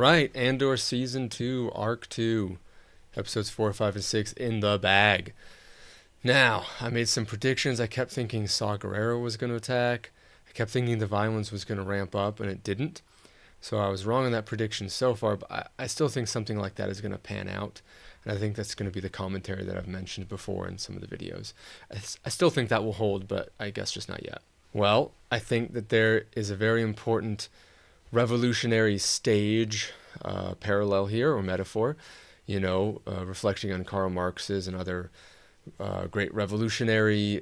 Right, Andor Season 2, Arc 2, Episodes 4, 5, and 6 in the bag. Now, I made some predictions. I kept thinking Saw Gerrera was going to attack. I kept thinking the violence was going to ramp up, and it didn't. So I was wrong on that prediction so far, but I still think something like that is going to pan out. And I think that's going to be the commentary that I've mentioned before in some of the videos. I still think that will hold, but I guess just not yet. Well, I think that there is a very important revolutionary stage parallel here, or metaphor, reflecting on Karl Marx's and other great revolutionary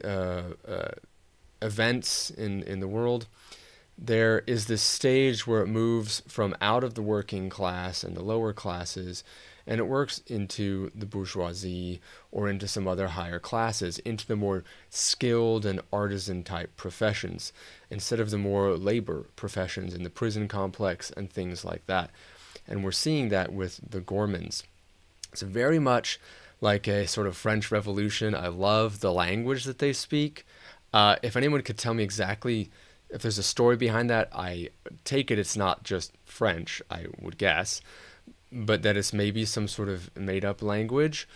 events in the world. There is this stage where it moves from out of the working class and the lower classes, and it works into the bourgeoisie or into some other higher classes, into the more skilled and artisan type professions, instead of the more labor professions in the prison complex and things like that. And we're seeing that with the Gormans. It's very much like a sort of French Revolution. I love the language that they speak. If anyone could tell me exactly if there's a story behind that, I take it it's not just French, I would guess, but that it's maybe some sort of made-up language.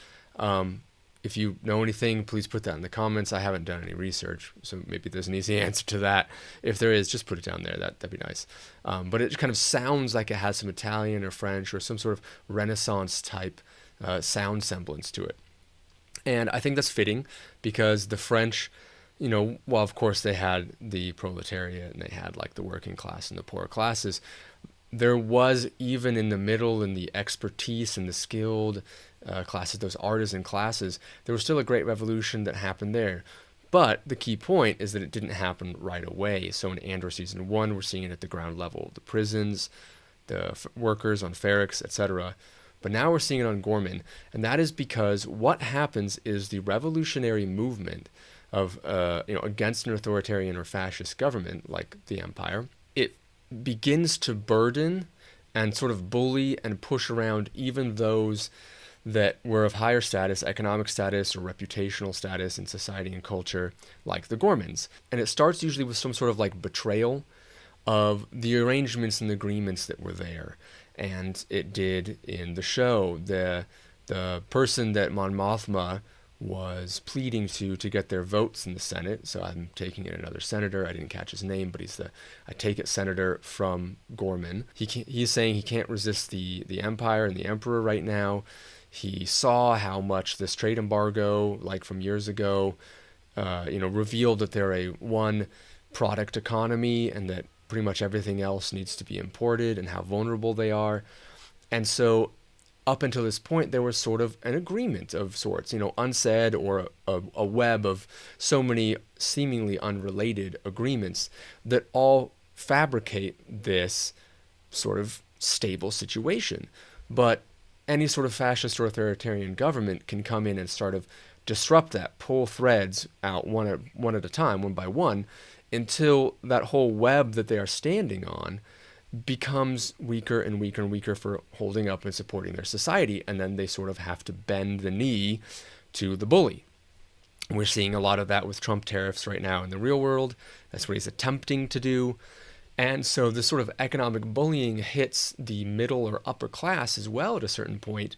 If you know anything, please put that in the comments. I haven't done any research, so maybe there's an easy answer to that. If there is, just put it down there. That'd be nice. But it kind of sounds like it has some Italian or French or some sort of Renaissance type sound semblance to it. And I think that's fitting because the French, while of course they had the proletariat and they had like the working class and the poorer classes, there was, even in the middle and the expertise and the skilled classes, those artisan classes, there was still a great revolution that happened there. But the key point is that it didn't happen right away. So in Andor Season 1, we're seeing it at the ground level, the prisons, the workers on Ferrix, etc. But now we're seeing it on Gorman, and that is because what happens is the revolutionary movement of against an authoritarian or fascist government like the Empire, it begins to burden and sort of bully and push around even those that were of higher status, economic status, or reputational status in society and culture, like the Gormans. And it starts usually with some sort of like betrayal of the arrangements and agreements that were there. And it did in the show. The person that Mon Mothma was pleading to get their votes in the Senate. So I'm taking it another senator. I didn't catch his name, but he's I take it senator from Gorman. He's saying he can't resist the Empire and the Emperor right now. He saw how much this trade embargo, like from years ago, revealed that they're a one product economy and that pretty much everything else needs to be imported and how vulnerable they are. And so up until this point, there was sort of an agreement of sorts, unsaid, or a web of so many seemingly unrelated agreements that all fabricate this sort of stable situation. But any sort of fascist or authoritarian government can come in and sort of disrupt that, pull threads out one at a time, one by one, until that whole web that they are standing on becomes weaker and weaker and weaker for holding up and supporting their society, and then they sort of have to bend the knee to the bully. We're seeing a lot of that with Trump tariffs right now in the real world. That's what he's attempting to do. And so this sort of economic bullying hits the middle or upper class as well at a certain point.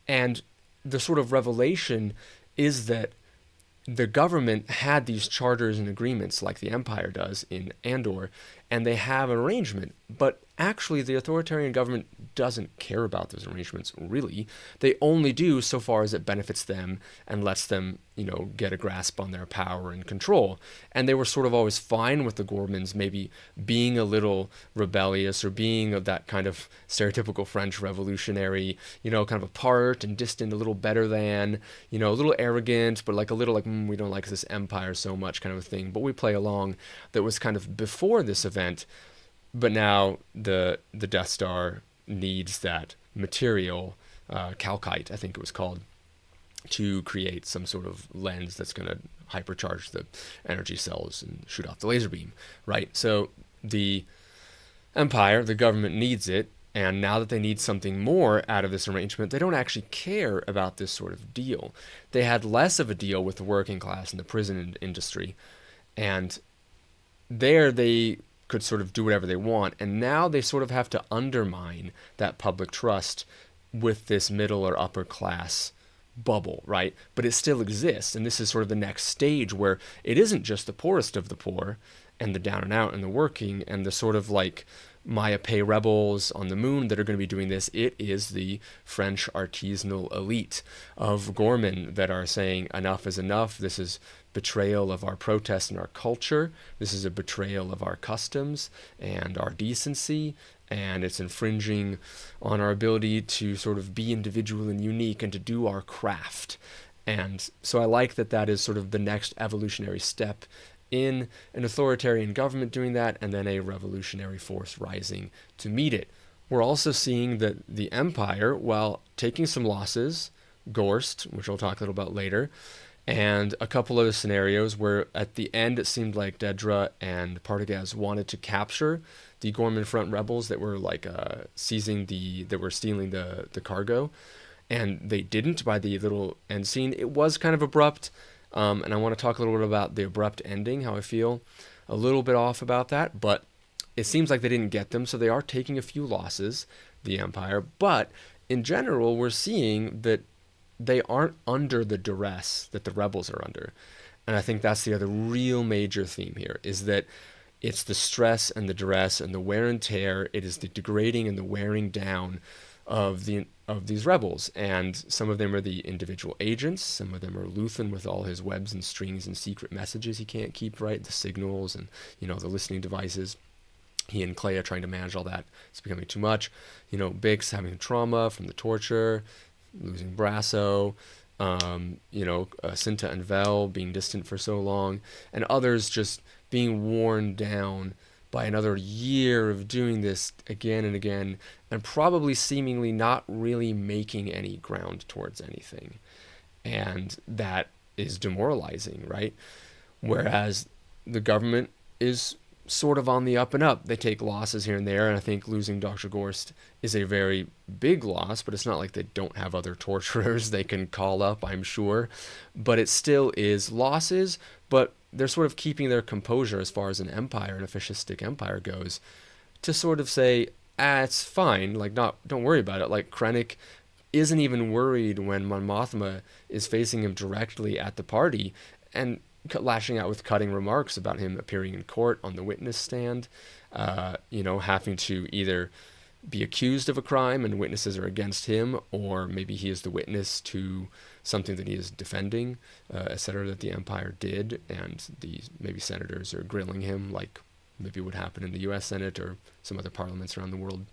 And the sort of revelation is that the government had these charters and agreements like the Empire does in Andor, and they have an arrangement. But actually, the authoritarian government doesn't care about those arrangements, really. They only do so far as it benefits them and lets them, get a grasp on their power and control. And they were sort of always fine with the Gormans maybe being a little rebellious or being of that kind of stereotypical French revolutionary, kind of apart and distant, a little better than, a little arrogant, but like a little like, we don't like this empire so much kind of a thing. But we play along. That was kind of before this event. But now the Death Star needs that material, calcite, I think it was called, to create some sort of lens that's going to hypercharge the energy cells and shoot off the laser beam, right? So the Empire, the government needs it, and now that they need something more out of this arrangement, they don't actually care about this sort of deal. They had less of a deal with the working class and the prison industry, and there they could sort of do whatever they want. And now they sort of have to undermine that public trust with this middle or upper class bubble, right? But it still exists. And this is sort of the next stage where it isn't just the poorest of the poor and the down and out and the working and the sort of like Maya Pei rebels on the moon that are going to be doing this. It is the French artisanal elite of Gorman that are saying enough is enough. This is betrayal of our protest and our culture. This is a betrayal of our customs and our decency. And it's infringing on our ability to sort of be individual and unique and to do our craft. And so I like that that is sort of the next evolutionary step in an authoritarian government doing that, and then a revolutionary force rising to meet it. We're also seeing that the empire, while taking some losses, Gorst, which I'll talk a little about later, and a couple other scenarios where at the end it seemed like Dedra and Partagaz wanted to capture the Gorman Front rebels that were like stealing the cargo, and they didn't by the little end scene. It was kind of abrupt. And I want to talk a little bit about the abrupt ending, how I feel a little bit off about that, but it seems like they didn't get them, so they are taking a few losses, the Empire, but in general, we're seeing that they aren't under the duress that the rebels are under. And I think that's the other real major theme here, is that it's the stress and the duress and the wear and tear, it is the degrading and the wearing down of these rebels, and some of them are the individual agents, some of them are Luthen with all his webs and strings and secret messages he can't keep right, the signals and the listening devices. He and Clea trying to manage all that. It's becoming too much. Bix having trauma from the torture, losing Brasso, Cinta and Vel being distant for so long, and others just being worn down by another year of doing this again and again, and probably seemingly not really making any ground towards anything. And that is demoralizing, right? Whereas the government is sort of on the up and up. They take losses here and there, and I think losing Dr. Gorst is a very big loss, but it's not like they don't have other torturers they can call up, I'm sure. But it still is losses, but they're sort of keeping their composure as far as an empire, an fascistic empire goes, to sort of say, it's fine, like, don't worry about it. Like, Krennic isn't even worried when Mon Mothma is facing him directly at the party and lashing out with cutting remarks about him appearing in court on the witness stand, having to either be accused of a crime and witnesses are against him, or maybe he is the witness to something that he is defending, etc., that the Empire did, and these maybe senators are grilling him, like maybe would happen in the U.S. Senate or some other parliaments around the world.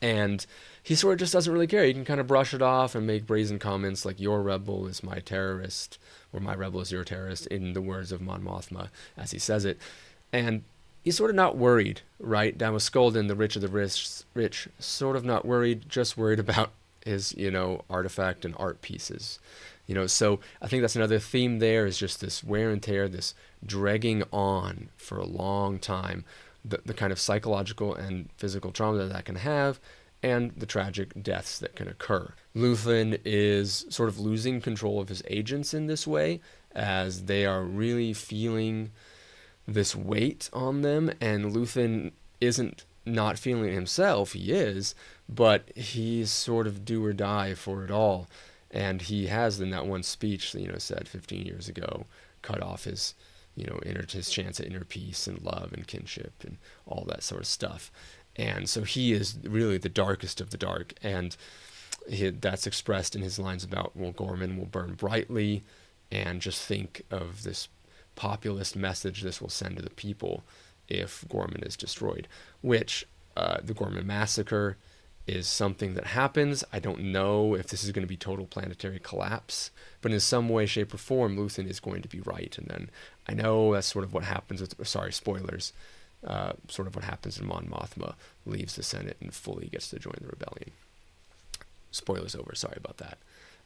And he sort of just doesn't really care. He can kind of brush it off and make brazen comments like, your rebel is my terrorist, or my rebel is your terrorist, in the words of Mon Mothma, as he says it. And he's sort of not worried, right? Down with Skolden, the rich of the rich, sort of not worried, just worried about his, artifact and art pieces. So I think that's another theme there, is just this wear and tear, this dragging on for a long time, the kind of psychological and physical trauma that can have, and the tragic deaths that can occur. Luthen is sort of losing control of his agents in this way, as they are really feeling this weight on them, and Luthen isn't not feeling it himself, he is, but he's sort of do or die for it all. And he has, in that one speech, said 15 years ago, cut off his, his chance at inner peace and love and kinship and all that sort of stuff. And so he is really the darkest of the dark. And that's expressed in his lines about, well, Gorman will burn brightly, and just think of this populist message this will send to the people if Gorman is destroyed, which the Gorman massacre is something that happens. I don't know if this is going to be total planetary collapse, but in some way, shape, or form, Luthen is going to be right. And then I know that's sort of what happens with, spoilers, sort of what happens when Mon Mothma leaves the Senate and fully gets to join the rebellion. Spoilers over, sorry about that.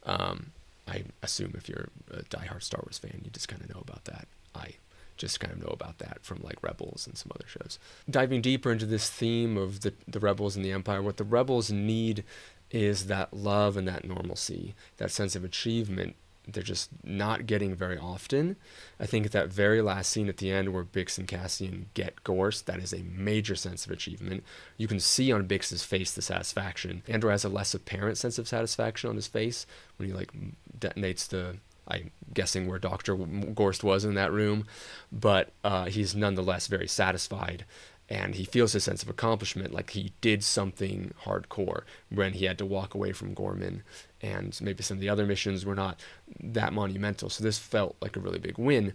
I assume if you're a diehard Star Wars fan, you just kind of know about that. I just kind of know about that from like Rebels and some other shows. Diving deeper into this theme of the Rebels and the Empire, what the Rebels need is that love and that normalcy, that sense of achievement they're just not getting very often. I think that very last scene at the end where Bix and Cassian get Gorst, that is a major sense of achievement. You can see on Bix's face the satisfaction. Andor has a less apparent sense of satisfaction on his face when he like detonates the, I'm guessing where Dr. Gorst was in that room, but he's nonetheless very satisfied, and he feels a sense of accomplishment, like he did something hardcore when he had to walk away from Gorman, and maybe some of the other missions were not that monumental. So this felt like a really big win,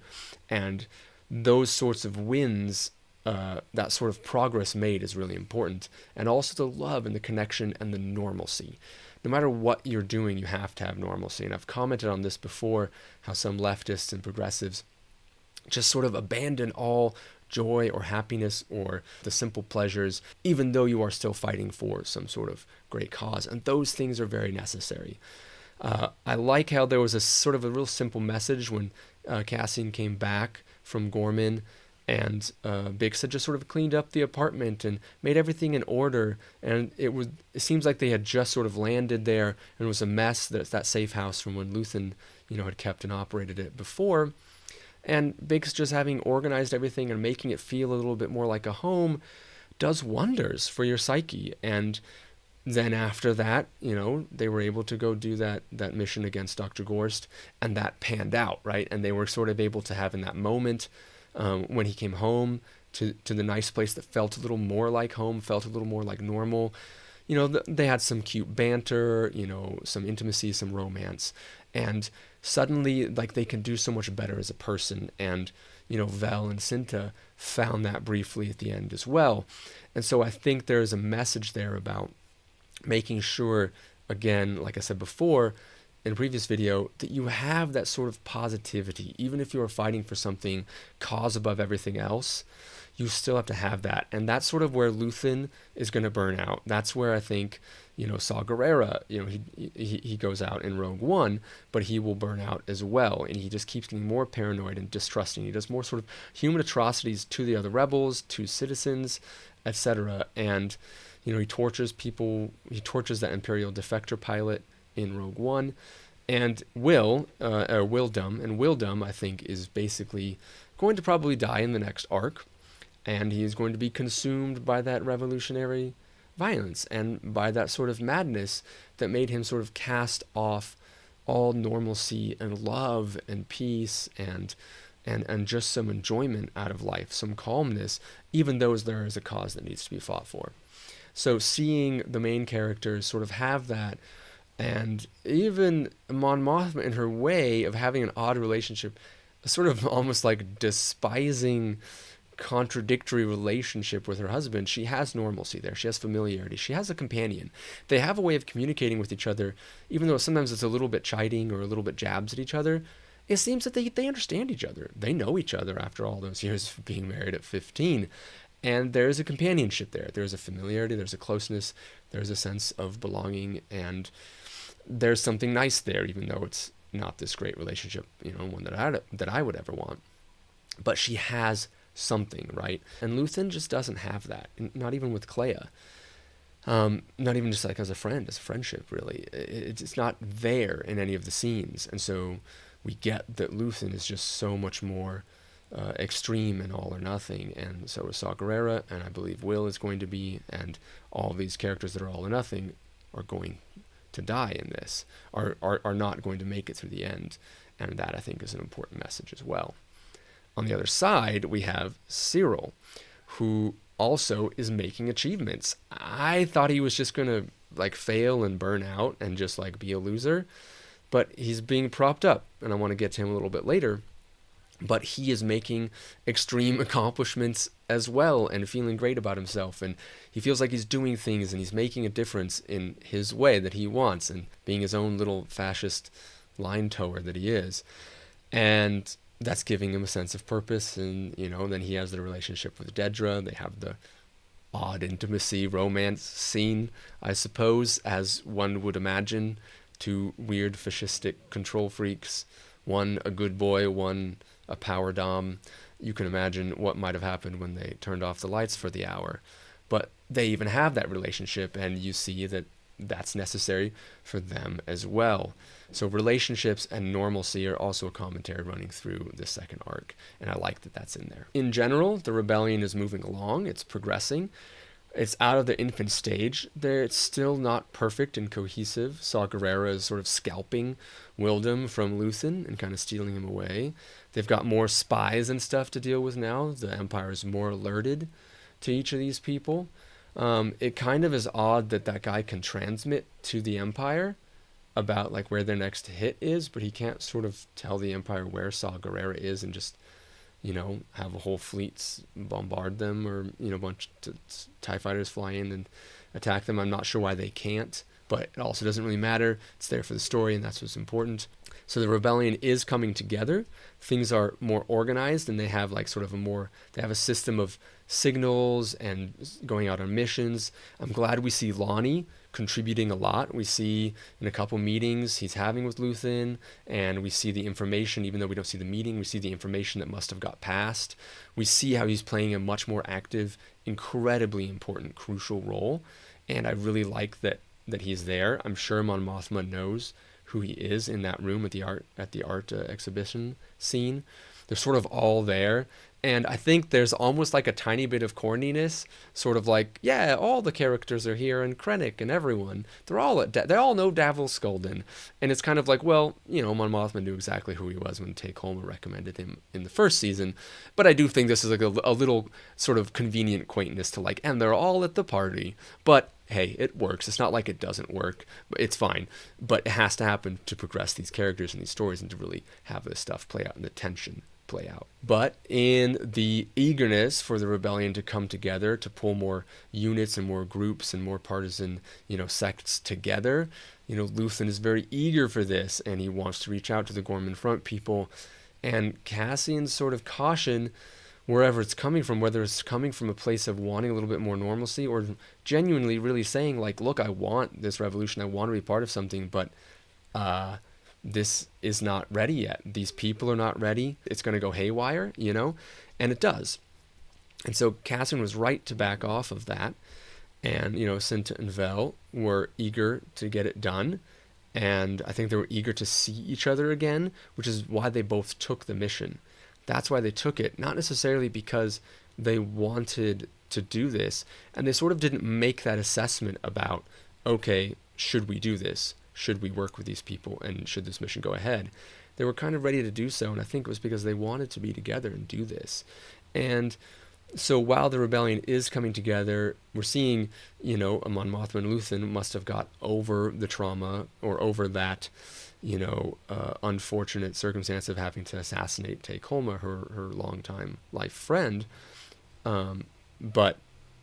and those sorts of wins, that sort of progress made is really important, and also the love and the connection and the normalcy. No matter what you're doing, you have to have normalcy. And I've commented on this before, how some leftists and progressives just sort of abandon all joy or happiness or the simple pleasures, even though you are still fighting for some sort of great cause. And those things are very necessary. I like how there was a sort of a real simple message when Cassian came back from Gorman, and Bix had just sort of cleaned up the apartment and made everything in order, and it seems like they had just sort of landed there, and it was a mess. That's that safe house from when Luthen, had kept and operated it before, and Bix just having organized everything and making it feel a little bit more like a home does wonders for your psyche. And then after that, they were able to go do that mission against Dr. Gorst, and that panned out, right? And they were sort of able to have in that moment, when he came home to the nice place that felt a little more like home, felt a little more like normal. They had some cute banter, some intimacy, some romance, and suddenly, like, they can do so much better as a person. And Vel and Cinta found that briefly at the end as well. And so I think there's a message there about making sure, again, like I said before in a previous video, that you have that sort of positivity. Even if you are fighting for something cause above everything else, you still have to have that. And that's sort of where Luthen is going to burn out. That's where I think, Saw Gerrera, he goes out in Rogue One, but he will burn out as well. And he just keeps getting more paranoid and distrusting. He does more sort of human atrocities to the other rebels, to citizens, etc. And, he tortures people. He tortures that Imperial defector pilot in Rogue One, and Wildum, I think, is basically going to probably die in the next arc, and he is going to be consumed by that revolutionary violence and by that sort of madness that made him sort of cast off all normalcy and love and peace and just some enjoyment out of life, some calmness, even though there is a cause that needs to be fought for. So seeing the main characters sort of have that, and even Mon Mothma, in her way of having an odd relationship, a sort of almost like despising, contradictory relationship with her husband, she has normalcy there. She has familiarity. She has a companion. They have a way of communicating with each other, even though sometimes it's a little bit chiding or a little bit jabs at each other. It seems that they understand each other. They know each other after all those years of being married at 15. And there's a companionship there. There's a familiarity. There's a closeness. There's a sense of belonging, and there's something nice there, even though it's not this great relationship, one that I would ever want. But she has something, right? And Luthen just doesn't have that, not even with Clea. Not even just like as a friend, as a friendship, really. It's not there in any of the scenes. And so we get that Luthen is just so much more extreme and all or nothing, and so is Saw Gerrera, and I believe Will is going to be, and all these characters that are all or nothing are going to die in this, are not going to make it through the end, and that I think is an important message as well. On the other side, we have Cyril, who also is making achievements. I thought he was just going to like fail and burn out and just like be a loser, but he's being propped up, and I want to get to him a little bit later. But he is making extreme accomplishments as well and feeling great about himself. And he feels like he's doing things and he's making a difference in his way that he wants, and being his own little fascist line tower that he is. And that's giving him a sense of purpose. And, then he has the relationship with Dedra. They have the odd intimacy, romance scene, I suppose, as one would imagine, two weird fascistic control freaks. One a good boy, one a power dom. You can imagine what might have happened when they turned off the lights for the hour. But they even have that relationship, and you see that that's necessary for them as well. So relationships and normalcy are also a commentary running through the second arc, and I like that that's in there. In general, the rebellion is moving along, it's progressing. It's out of the infant stage. It's still not perfect and cohesive. Saw Gerrera is sort of scalping Wildem from Luthen and kind of stealing him away. They've got more spies and stuff to deal with now. The Empire is more alerted to each of these people. It kind of is odd that that guy can transmit to the Empire about like where their next hit is, but he can't sort of tell the Empire where Saw Gerrera is and just, you know, have a whole fleet bombard them, or, you know, a bunch of TIE fighters fly in and attack them. I'm not sure why they can't, but it also doesn't really matter. It's there for the story, and that's what's important. So the rebellion is coming together. Things are more organized, and they have like sort of they have a system of signals and going out on missions. I'm glad we see Lonnie contributing a lot. We see in a couple meetings he's having with Luthen, and we see the information, even though we don't see the meeting, we see the information that must have got passed. We see how he's playing a much more active, incredibly important, crucial role, and I really like that he's there. I'm sure Mon Mothma knows who he is in that room at the art exhibition scene. They're sort of all there. And I think there's almost like a tiny bit of corniness, sort of like, yeah, all the characters are here, and Krennic and everyone. They all know Davil Skulden. And it's kind of like, well, you know, Mon Mothma knew exactly who he was when Take Homa recommended him in the first season. But I do think this is like a little sort of convenient quaintness to like, and they're all at the party. But hey, it works. It's not like it doesn't work. It's fine. But it has to happen to progress these characters and these stories and to really have this stuff play out and the tension play out. But in the eagerness for the rebellion to come together, to pull more units and more groups and more partisan, you know, sects together, you know, Luthen is very eager for this, and he wants to reach out to the Gorman Front people. And Cassian's sort of caution, wherever it's coming from, whether it's coming from a place of wanting a little bit more normalcy or genuinely really saying like, look, I want this revolution, I want to be part of something, but this is not ready yet. These people are not ready. It's going to go haywire, you know? And it does. And so Cassian was right to back off of that. And, you know, Cinta and Vel were eager to get it done. And I think they were eager to see each other again, which is why they both took the mission. That's why they took it. Not necessarily because they wanted to do this. And they sort of didn't make that assessment about, okay, should we do this? Should we work with these people, and should this mission go ahead? They were kind of ready to do so, and I think it was because they wanted to be together and do this. And so while the rebellion is coming together, we're seeing, you know, Mon Mothma and Luthen must have got over the trauma, or over that, you know, unfortunate circumstance of having to assassinate Take Homa, her longtime life friend. But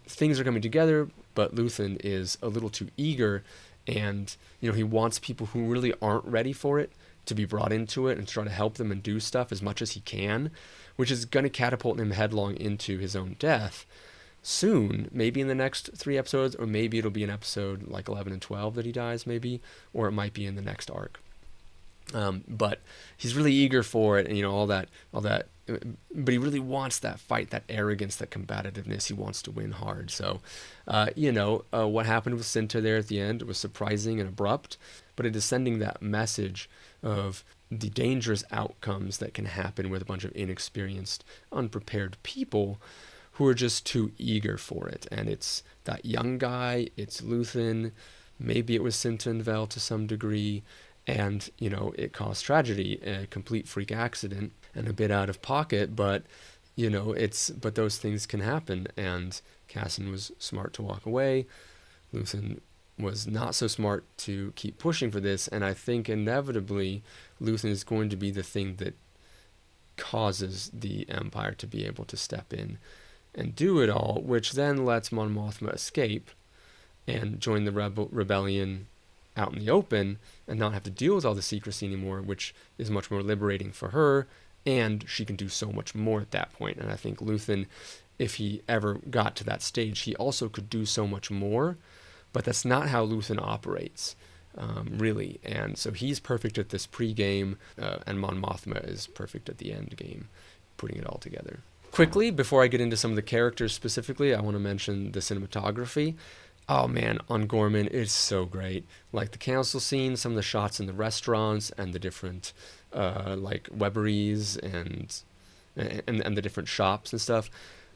things are coming together, but Luthen is a little too eager. And, you know, he wants people who really aren't ready for it to be brought into it and try to help them and do stuff as much as he can, which is going to catapult him headlong into his own death soon, maybe in the next 3 episodes, or maybe it'll be an episode like 11 and 12 that he dies, maybe, or it might be in the next arc. But he's really eager for it, and, you know, all that, but he really wants that fight, that arrogance, that combativeness. He wants to win hard. So, you know, what happened with Cinta there at the end was surprising and abrupt, but it is sending that message of the dangerous outcomes that can happen with a bunch of inexperienced, unprepared people who are just too eager for it. And it's that young guy, it's Luthen, maybe it was Cinta and Vel to some degree, and, you know, it caused tragedy, a complete freak accident, and a bit out of pocket, but, you know, but those things can happen, and Cassian was smart to walk away. Luthen was not so smart to keep pushing for this, and I think inevitably Luthen is going to be the thing that causes the Empire to be able to step in and do it all, which then lets Mon Mothma escape and join the rebellion out in the open and not have to deal with all the secrecy anymore, which is much more liberating for her, and she can do so much more at that point. And I think Luthen, if he ever got to that stage, he also could do so much more, but that's not how Luthen operates, really. And so he's perfect at this pre-game, and Mon Mothma is perfect at the end game, putting it all together. Quickly, before I get into some of the characters specifically, I want to mention the cinematography. Oh man, on Gorman, it's so great. Like the council scene, some of the shots in the restaurants, and the different like Weberies and the different shops and stuff,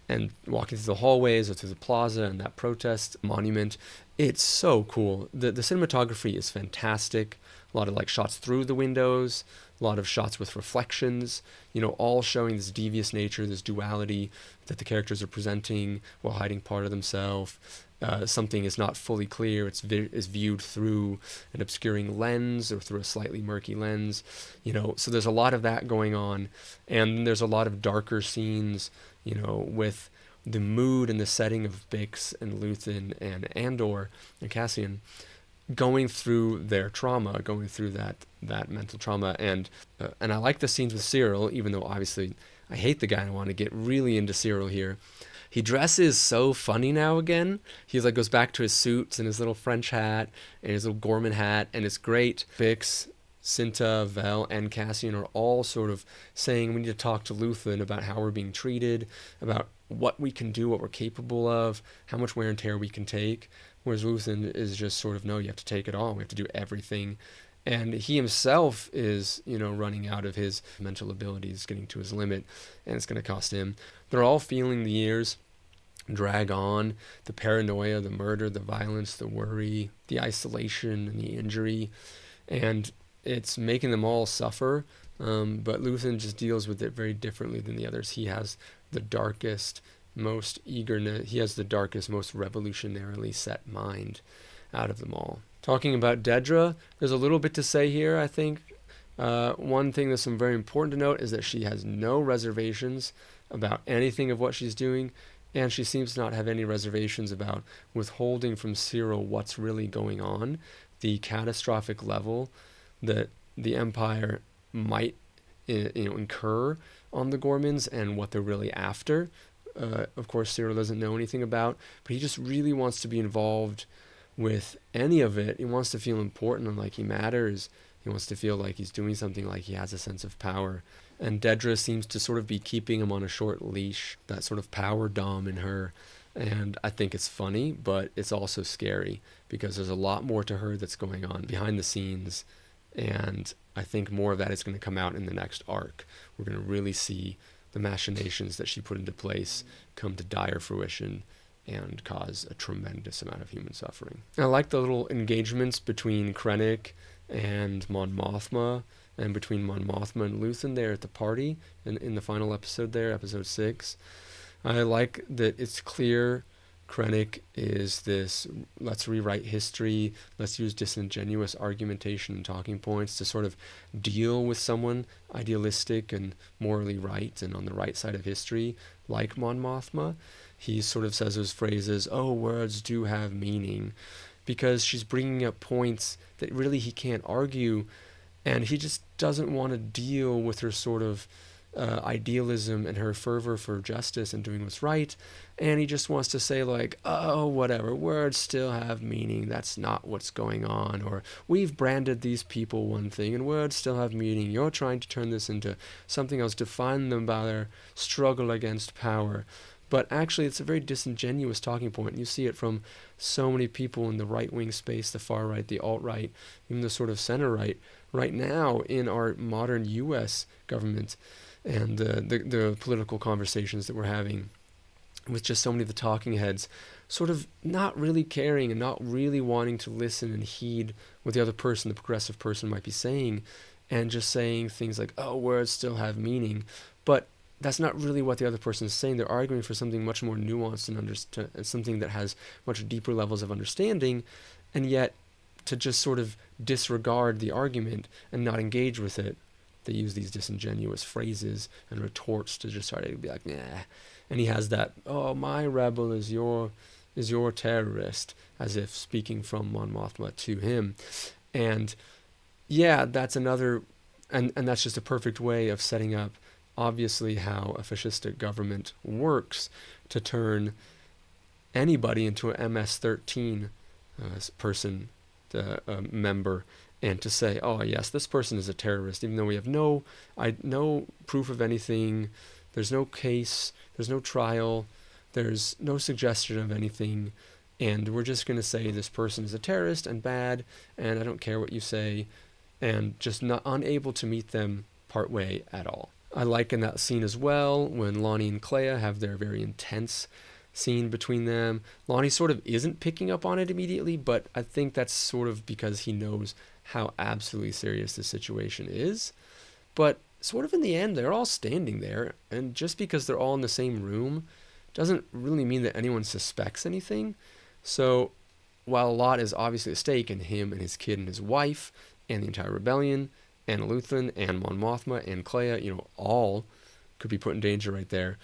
and walking through the hallways or through the plaza and that protest monument. It's so cool. The cinematography is fantastic. A lot of like shots through the windows, a lot of shots with reflections, all showing this devious nature, this duality that the characters are presenting while hiding part of themselves. Something is not fully clear. Is viewed through an obscuring lens or through a slightly murky lens. So there's a lot of that going on, and there's a lot of darker scenes. With the mood and the setting of Bix and Luthen and Andor and Cassian going through their trauma, going through that mental trauma, and I like the scenes with Cyril, even though obviously I hate the guy and I want to get really into Cyril here. He dresses so funny now again. He like goes back to his suits and his little French hat and his little Gorman hat, and it's great. Bix, Cinta, Vel, and Cassian are all sort of saying we need to talk to Luthen about how we're being treated, about what we can do, what we're capable of, how much wear and tear we can take. Whereas Luthen is just sort of, no, you have to take it all. We have to do everything. And he himself is, running out of his mental abilities, getting to his limit, and it's going to cost him. They're all feeling the years drag on, the paranoia, the murder, the violence, the worry, the isolation, and the injury. And it's making them all suffer. But Luthen just deals with it very differently than the others. He has the darkest, most eagerness, he has the darkest, most revolutionarily set mind out of them all. Talking about Dedra, there's a little bit to say here, I think. One thing that's very important to note is that she has no reservations about anything of what she's doing, and she seems to not have any reservations about withholding from Cyril what's really going on, the catastrophic level that the Empire might incur on the Gormans and what they're really after. Of course, Cyril doesn't know anything about, but he just really wants to be involved with any of it. He wants to feel important and like he matters. He wants to feel like he's doing something, like he has a sense of power. And Dedra seems to sort of be keeping him on a short leash, that sort of power dom in her. And I think it's funny, but it's also scary because there's a lot more to her that's going on behind the scenes. And I think more of that is going to come out in the next arc. We're going to really see the machinations that she put into place come to dire fruition and cause a tremendous amount of human suffering. I like the little engagements between Krennic and Mon Mothma, and between Mon Mothma and Luthen there at the party in the final episode there, episode 6. I like that it's clear Krennic is this, let's rewrite history, let's use disingenuous argumentation and talking points to sort of deal with someone idealistic and morally right and on the right side of history, like Mon Mothma. He sort of says those phrases, oh, words do have meaning, because she's bringing up points that really he can't argue, and he just doesn't want to deal with her sort of idealism and her fervor for justice and doing what's right, and he just wants to say like, oh, whatever, words still have meaning, that's not what's going on, or we've branded these people one thing and words still have meaning, you're trying to turn this into something else, define them by their struggle against power. But actually, it's a very disingenuous talking point. You see it from so many people in the right-wing space, the far right, the alt-right, even the sort of center-right, right now in our modern U.S. government and the political conversations that we're having with just so many of the talking heads sort of not really caring and not really wanting to listen and heed what the other person, the progressive person, might be saying, and just saying things like, oh, words still have meaning. But that's not really what the other person is saying. They're arguing for something much more nuanced and something that has much deeper levels of understanding, and yet to just sort of disregard the argument and not engage with it, they use these disingenuous phrases and retorts to just try to be like, nah. And he has that, oh, my rebel is your terrorist, as if speaking from Mon Mothma to him. And yeah, that's another, and that's just a perfect way of setting up obviously how a fascistic government works to turn anybody into an MS-13 person, member, and to say, oh yes, this person is a terrorist, even though we have no proof of anything, there's no case, there's no trial, there's no suggestion of anything, and we're just going to say this person is a terrorist and bad, and I don't care what you say, and just not unable to meet them part way at all. I like in that scene as well when Lonnie and Clea have their very intense scene between them. Lonnie sort of isn't picking up on it immediately, but I think that's sort of because he knows how absolutely serious the situation is. But sort of in the end, they're all standing there, and just because they're all in the same room doesn't really mean that anyone suspects anything. So while a lot is obviously at stake in him and his kid and his wife and the entire rebellion and Luthen and Mon Mothma and Clea, all could be put in danger right there.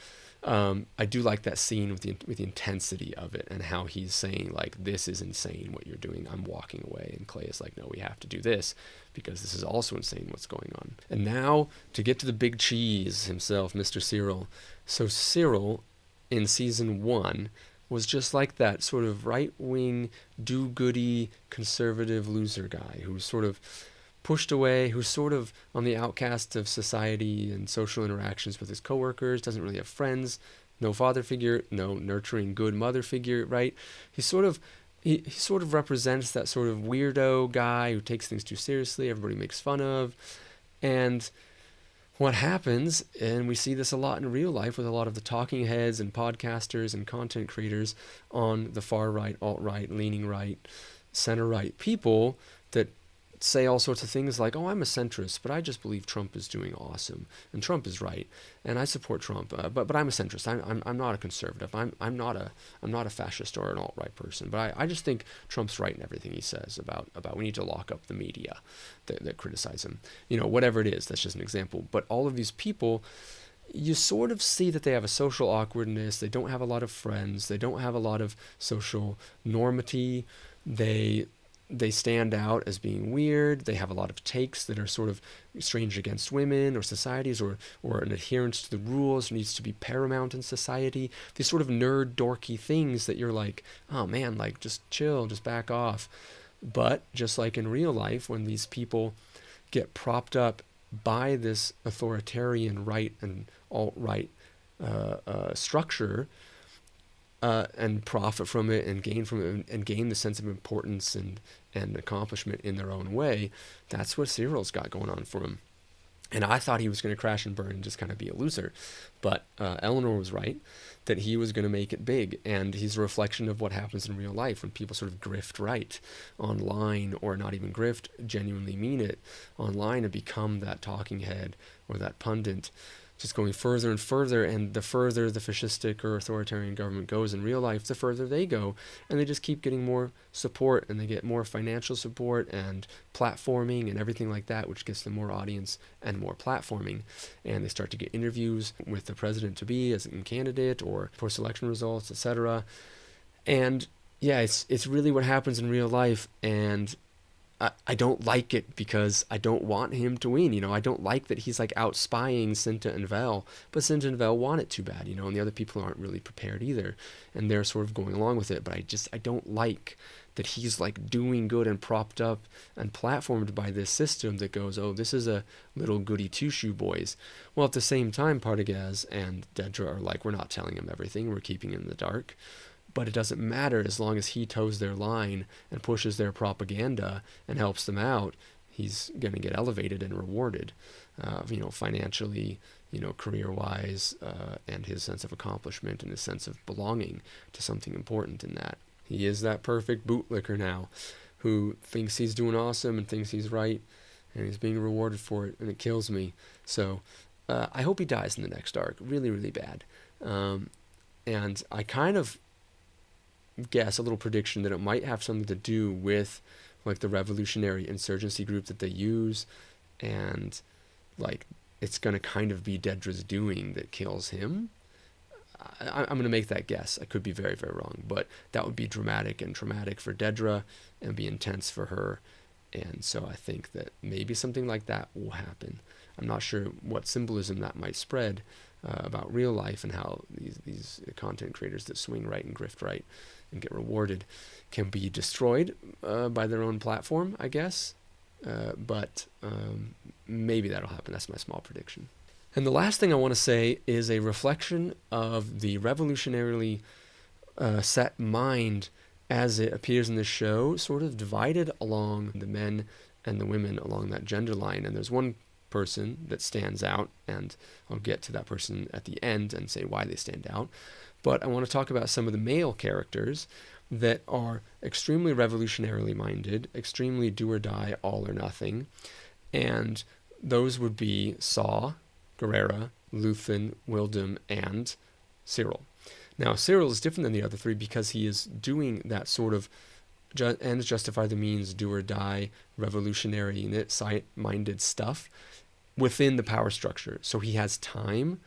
I do like that scene with the intensity of it and how he's saying, like, this is insane what you're doing. I'm walking away. And Clea's like, no, we have to do this because this is also insane what's going on. And now to get to the big cheese himself, Mr. Cyril. So Cyril in season 1 was just like that sort of right-wing, do-goody, conservative loser guy who's sort of pushed away, who's sort of on the outcast of society and social interactions with his coworkers, doesn't really have friends, no father figure, no nurturing good mother figure, right? He sort of represents that sort of weirdo guy who takes things too seriously, everybody makes fun of. And what happens, and we see this a lot in real life with a lot of the talking heads and podcasters and content creators on the far right, alt-right, leaning right, center right people that say all sorts of things like, oh, I'm a centrist, but I just believe Trump is doing awesome, and Trump is right, and I support Trump, but I'm a centrist. I'm not a conservative. I'm not a fascist or an alt-right person, but I just think Trump's right in everything he says about we need to lock up the media that criticize him. Whatever it is, that's just an example. But all of these people, you sort of see that they have a social awkwardness. They don't have a lot of friends. They don't have a lot of social normity. They stand out as being weird. They have a lot of takes that are sort of strange against women or societies or an adherence to the rules needs to be paramount in society. These sort of nerd dorky things that you're like, oh man, like just chill, just back off. But just like in real life, when these people get propped up by this authoritarian right and alt-right structure, and profit from it and gain from it and gain the sense of importance and accomplishment in their own way, that's what Cyril's got going on for him. And I thought he was going to crash and burn and just kind of be a loser. But Eleanor was right that he was going to make it big. And he's a reflection of what happens in real life when people sort of grift right online, or not even grift, genuinely mean it online, and become that talking head or that pundit, just going further and further. And the further the fascistic or authoritarian government goes in real life, the further they go, and they just keep getting more support, and they get more financial support and platforming and everything like that, which gets them more audience and more platforming. And they start to get interviews with the president-to-be as a candidate or post-election results, etc. And yeah, it's really what happens in real life. And I don't like it because I don't want him to win. I don't like that he's like out spying Cinta and Vel, but Cinta and Vel want it too bad, and the other people aren't really prepared either, and they're sort of going along with it. But I don't like that he's like doing good and propped up and platformed by this system that goes, oh, this is a little goody two-shoe boys. Well, at the same time, Partagaz and Dedra are like, we're not telling him everything, we're keeping him in the dark. But it doesn't matter as long as he toes their line and pushes their propaganda and helps them out. He's going to get elevated and rewarded, financially, career-wise, and his sense of accomplishment and his sense of belonging to something important in that. He is that perfect bootlicker now who thinks he's doing awesome and thinks he's right, and he's being rewarded for it, and it kills me. So I hope he dies in the next arc, really, really bad. And I kind of guess a little prediction that it might have something to do with like the revolutionary insurgency group that they use, and like it's going to kind of be Dedra's doing that kills him. I'm going to make that guess. I could be very, very wrong, but that would be dramatic and traumatic for Dedra and be intense for her. And so I think that maybe something like that will happen. I'm not sure what symbolism that might spread about real life and how these content creators that swing right and grift right and get rewarded can be destroyed by their own platform, I guess. But maybe that'll happen. That's my small prediction. And the last thing I want to say is a reflection of the revolutionarily set mind as it appears in the show, sort of divided along the men and the women along that gender line. And there's one person that stands out, and I'll get to that person at the end and say why they stand out. But I want to talk about some of the male characters that are extremely revolutionarily minded, extremely do or die, all or nothing. And those would be Saw, Gerrera, Luthen, Wildam, and Cyril. Now, Cyril is different than the other three because he is doing that sort of ends justify the means, do or die, revolutionary, minded stuff within the power structure. So he has time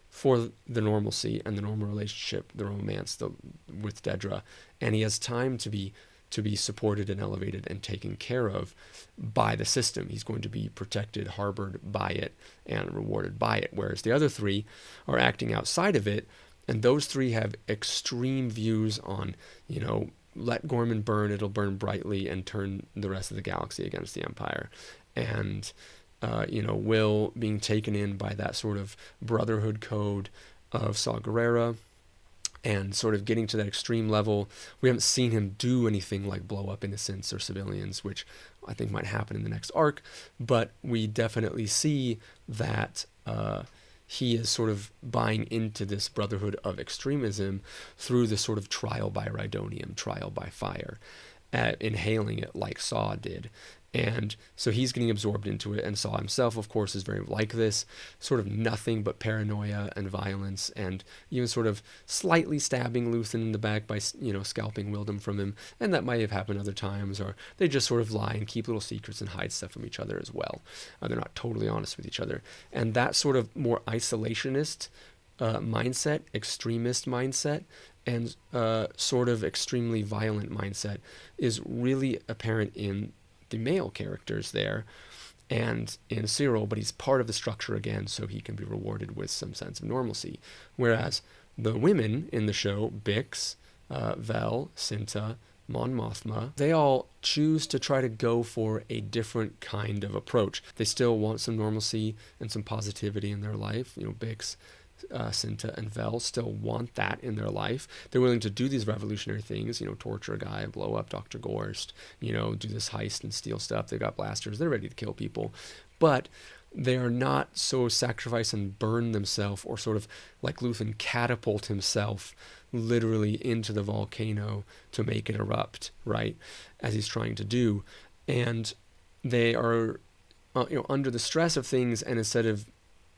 for the normalcy and the normal relationship, the romance with Dedra, and he has time to be supported and elevated and taken care of by the system. He's going to be protected, harbored by it, and rewarded by it. Whereas the other three are acting outside of it, and those three have extreme views on, let Gorman burn, it'll burn brightly and turn the rest of the galaxy against the Empire. And, Will being taken in by that sort of brotherhood code of Saw Gerrera and sort of getting to that extreme level. We haven't seen him do anything like blow up innocents or civilians, which I think might happen in the next arc, but we definitely see that he is sort of buying into this brotherhood of extremism through this sort of trial by Rhydonium, trial by fire, inhaling it like Saw did. And so he's getting absorbed into it, and Saw himself, of course, is very like this, sort of nothing but paranoia and violence, and even sort of slightly stabbing Luthen in the back by, scalping Wildam from him, and that might have happened other times, or they just sort of lie and keep little secrets and hide stuff from each other as well. They're not totally honest with each other. And that sort of more isolationist mindset, extremist mindset, and sort of extremely violent mindset is really apparent in the male characters there and in Cyril, but he's part of the structure again, so he can be rewarded with some sense of normalcy. Whereas the women in the show, Bix, Vel, Cinta, Mon Mothma, they all choose to try to go for a different kind of approach. They still want some normalcy and some positivity in their life. Bix, Cinta, and Vel still want that in their life. They're willing to do these revolutionary things, torture a guy, blow up Dr. Gorst, do this heist and steal stuff. They've got blasters. They're ready to kill people. But they are not so sacrifice and burn themselves, or sort of like Luthen catapult himself literally into the volcano to make it erupt, right, as he's trying to do. And they are, under the stress of things, and instead of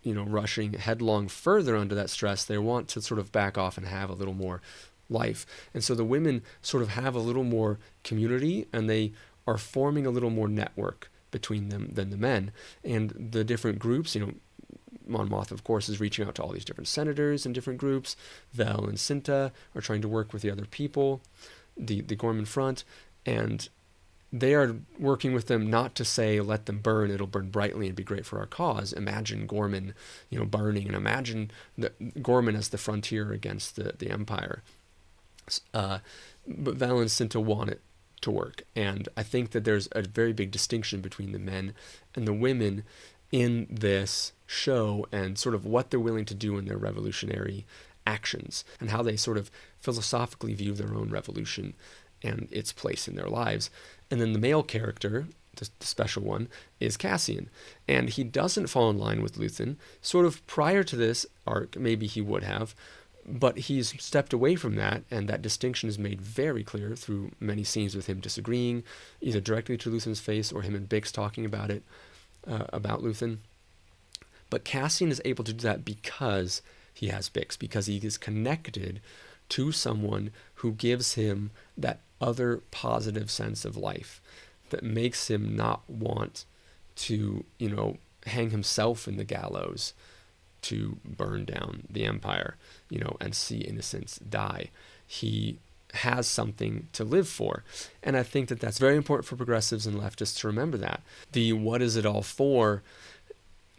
rushing headlong further under that stress, they want to sort of back off and have a little more life. And so the women sort of have a little more community, and they are forming a little more network between them than the men. And the different groups, Mon Mothma, of course, is reaching out to all these different senators and different groups. Vel and Cinta are trying to work with the other people, the Gorman Front, and they are working with them not to say, let them burn, it'll burn brightly and be great for our cause. Imagine Gorman, burning, and imagine Gorman as the frontier against the Empire. But Val and Cinta want it to work. And I think that there's a very big distinction between the men and the women in this show, and sort of what they're willing to do in their revolutionary actions, and how they sort of philosophically view their own revolution and its place in their lives. And then the male character, the special one, is Cassian. And he doesn't fall in line with Luthen. Sort of prior to this arc, maybe he would have, but he's stepped away from that, and that distinction is made very clear through many scenes with him disagreeing, either directly to Luthen's face or him and Bix talking about it, about Luthen. But Cassian is able to do that because he has Bix, because he is connected to someone who gives him that other positive sense of life that makes him not want to, hang himself in the gallows to burn down the Empire, and see innocents die. He has something to live for. And I think that that's very important for progressives and leftists to remember that. The what is it all for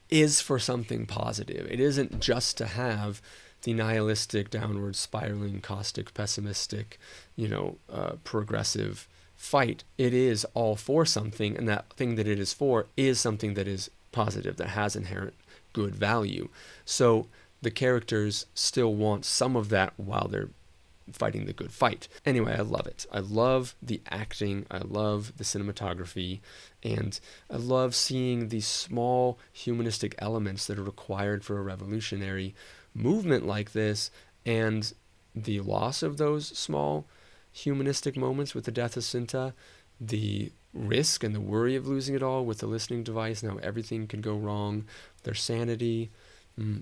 is for something positive. It isn't just to have the nihilistic, downward spiraling, caustic, pessimistic, progressive fight. It is all for something, and that thing that it is for is something that is positive, that has inherent good value. So the characters still want some of that while they're fighting the good fight. Anyway, I love it. I love the acting. I love the cinematography. And I love seeing these small humanistic elements that are required for a revolutionary movement like this, and the loss of those small humanistic moments with the death of Cinta, the risk and the worry of losing it all with the listening device, now everything can go wrong, their sanity.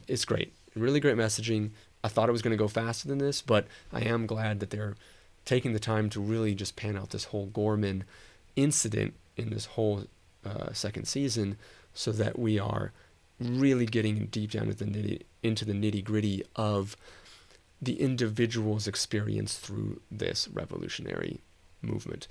It's great. Really great messaging. I thought it was going to go faster than this, but I am glad that they're taking the time to really just pan out this whole Gorman incident in this whole second season, so that we are really getting deep down into the nitty gritty of the individual's experience through this revolutionary movement.